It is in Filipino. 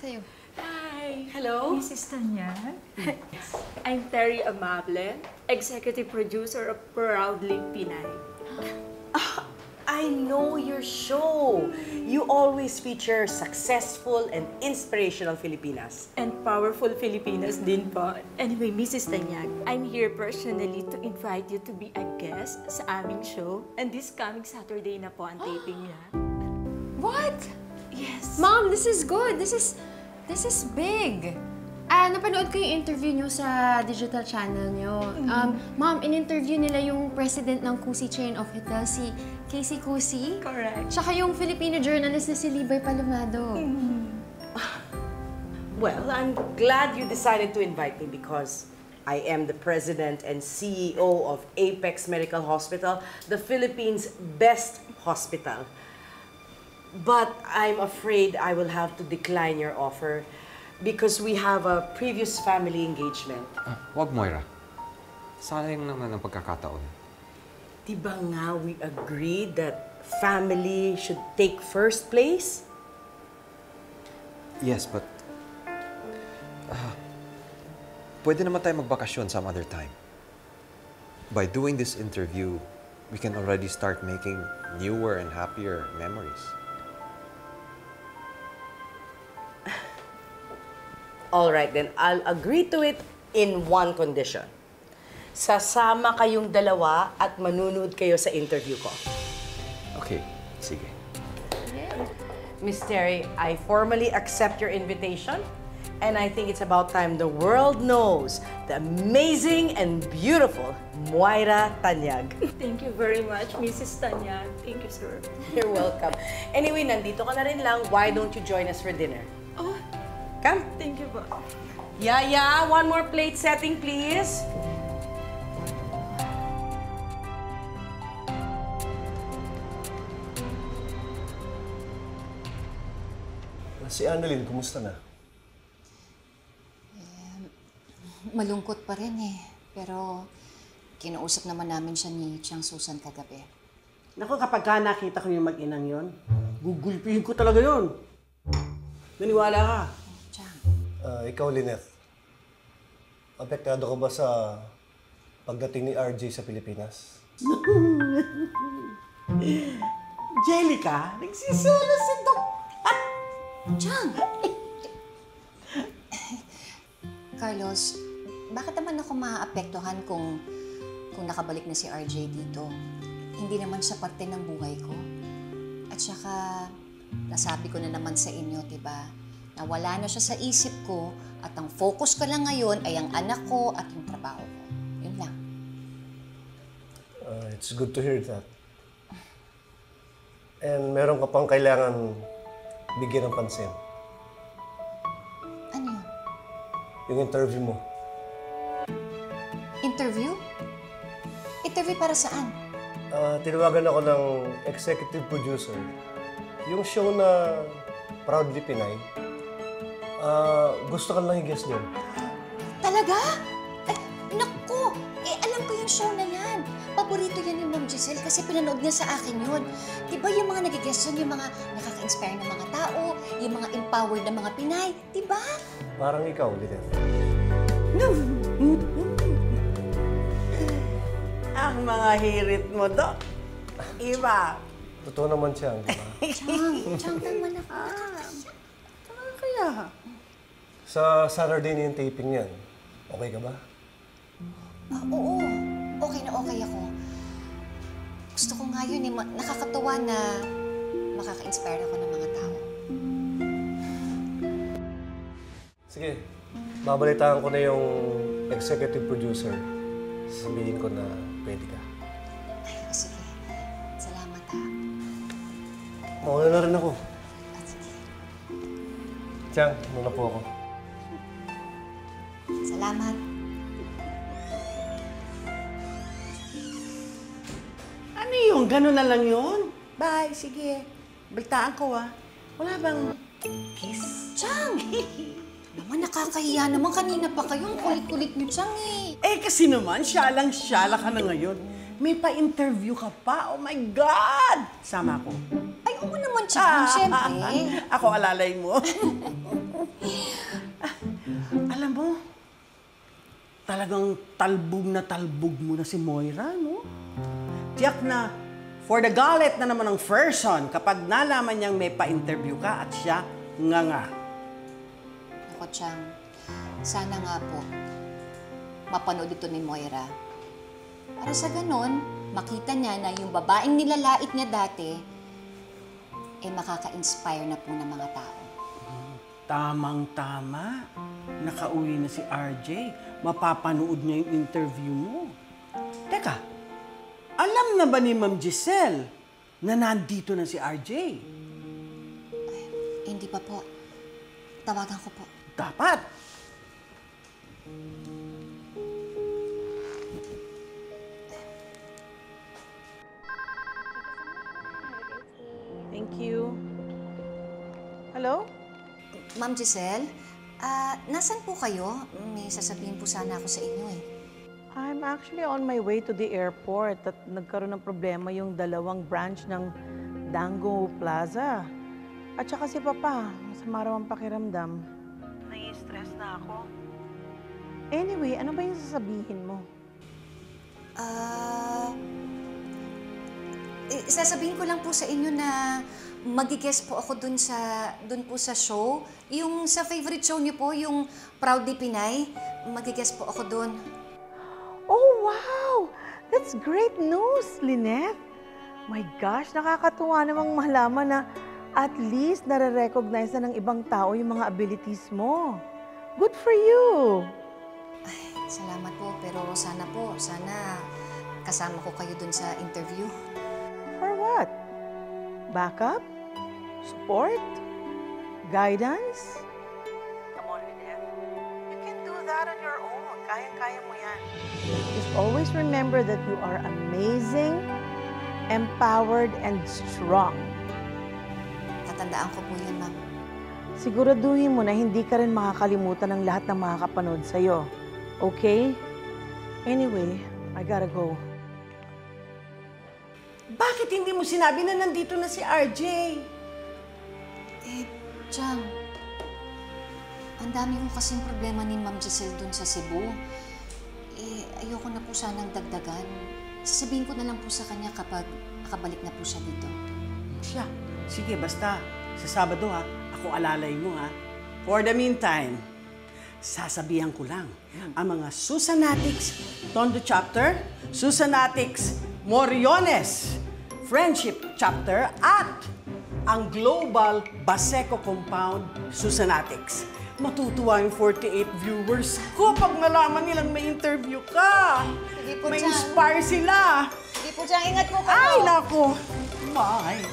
sa'yo. Hi. Hello? Mrs. Tanya. I'm Terry Amable, executive producer of Proudly Pinay. I know your show. You always feature successful and inspirational Filipinas. And powerful Filipinas din po. Anyway, Mrs. Tanyag, I'm here personally to invite you to be a guest sa aming show. And this coming Saturday na po ang taping niya. What? Yes. Mom, this is good. This is big. Napanood ko yung interview nyo sa digital channel nyo. Mom, in-interview nila yung president ng Kusi Chain of Hotels, si Casey Kusi. Correct. Tsaka yung Filipino journalist na si Libay Palomado. Well, I'm glad you decided to invite me because I am the president and CEO of Apex Medical Hospital, the Philippines' best hospital. But I'm afraid I will have to decline your offer because we have a previous family engagement. Wag, Moira. Sayang naman ang pagkakataon. Diba nga we agreed that family should take first place? Yes, but... pwede naman tayo magbakasyon some other time. By doing this interview, we can already start making newer and happier memories. All right, then I'll agree to it in one condition. Sasama kayong dalawa at manunood kayo sa interview ko. Okay, sige. Miss Terry, I formally accept your invitation, and I think it's about time the world knows the amazing and beautiful Moira Tanyag. Thank you very much, Mrs. Tanyag. Thank you, sir. You're welcome. Anyway, nandito ka na rin lang. Why don't you join us for dinner? Oh, Come. thank you po. Yaya, one more plate setting, please. Si Annalyn, kumusta na? Malungkot pa rin eh. Pero kinausap naman namin siya ni Chiang Susan kagabi. Naku, kapag ka nakita ko yung mag-inang yon, gugulpihin ko talaga yon. Naniwala ka? Chiang. Ikaw, Lynette. Apektado ka ba sa pagdating ni RJ sa Pilipinas? Jellica, nagsiselo si Doc. Chiang! Carlos, bakit naman ako maaapektuhan kung nakabalik na si RJ dito? Hindi naman siya parte ng buhay ko. At saka, nasabi ko na naman sa inyo, diba? Na wala na siya sa isip ko at ang focus ko lang ngayon ay ang anak ko at yung trabaho ko. Yun lang. It's good to hear that. And meron ka pang kailangan bigyan ng pansin. Ano yun? Yung interview mo. Interview? Interview para saan? Tinawagan ako ng executive producer. Yung show na Proudly Pinay. Gusto ka lang i-guest doon. Talaga? Eh, naku! Alam ko yung show na yan. Paborito yan ni Ma'am Giselle kasi pinanood niya sa akin yun. Diba yung mga nag-guest yun, yung mga nakaka-inspire ng mga tao, yung mga empowered na mga Pinay, diba? Parang ikaw, Lynette. Ang mga hirit mo, Doc. Iba. Totoo naman siya, di ba? Chang naman ako. Kaya, Sa Saturday na yung taping yan, okay ka ba? Oo, okay na okay ako. Gusto ko nga yun, nakakatuwa na makaka-inspire ako ng mga tao. Sige, babalitaan ko na yung executive producer. Sabihin ko na pwede ka. Ay, sige. Salamat ha. Mauna na rin ako. At sige. Tiyan, muna po ako. Salamat. ano yun? Ganun na lang yun? Bye, sige. Balitaan ko, Wala bang kiss? Chang! Naman, nakakahiya naman. Kanina pa kayo. Ang kulit-kulit niyo, Chang eh. Eh, kasi naman, syalang-syala ka na ngayon. May pa-interview ka pa. Oh my God! Sama ko. Ay, oo naman, Chang. Siyempre. Ako alalay mo. talagang talbog mo na si Moira, no? Tiyak na for the galit na naman ng person kapag nalaman niyang may pa-interview ka at siya nga. Ako, Chang, sana nga po mapanood ito ni Moira. Para sa ganon, makita niya na yung babaeng nilalait niya dati, makaka-inspire na po ng mga tao. Tamang-tama. Nakauwi na si RJ. Mapapanood niya yung interview mo. Teka, alam na ba ni Ma'am Giselle na nandito na si RJ? Hindi pa po. Tawagan ko po. Dapat. Thank you. Hello? Ma'am Giselle, nasan po kayo? May sasabihin po sana ako sa inyo eh. I'm actually on my way to the airport at nagkaroon ng problema yung dalawang branch ng Dango Plaza. At saka si Papa, masama raw ang pakiramdam. Nai-stress na ako. Anyway, ano ba yung sasabihin mo? Sasabihin ko lang po sa inyo na mag-guest po ako dun po sa show. Yung sa favorite show niyo po, yung Proudly Pinay, mag-guest po ako dun. Oh, wow! That's great news, Lynette! My gosh, nakakatuwa namang malaman na at least nare-recognize na ng ibang tao yung mga abilities mo. Good for you! Salamat po, pero sana kasama ko kayo dun sa interview. For what? Backup? Support? Guidance? Come on, Lynette. You can do that on your own. Kayang-kaya mo yan. Just always remember that you are amazing, empowered, and strong. Tatandaan ko po yan, ma'am. Siguraduhin mo na hindi ka rin makakalimutan ng lahat ng makakapanood sa'yo. Okay? Anyway, I gotta go. Bakit hindi mo sinabi na nandito na si RJ? Chang, ang dami ko kasing problema ni Ma'am Giselle dun sa Cebu. Ayoko na po sanang dagdagan. Sasabihin ko na lang po sa kanya kapag makabalik na po siya dito. Siya. Sige, basta sa Sabado ha, ako alalay mo ha. For the meantime, sasabihan ko lang, ang mga Susanatics Tondo Chapter, Susanatics Moriones Friendship Chapter, at ang Global Baseco Compound Susanatics. Matutuwa yung 48 viewers ko pag nalaman nilang may interview ka. Sige po, May Chang. inspire sila. Sige po, Chang. Ingat po kayo. Ay, nako. Bye.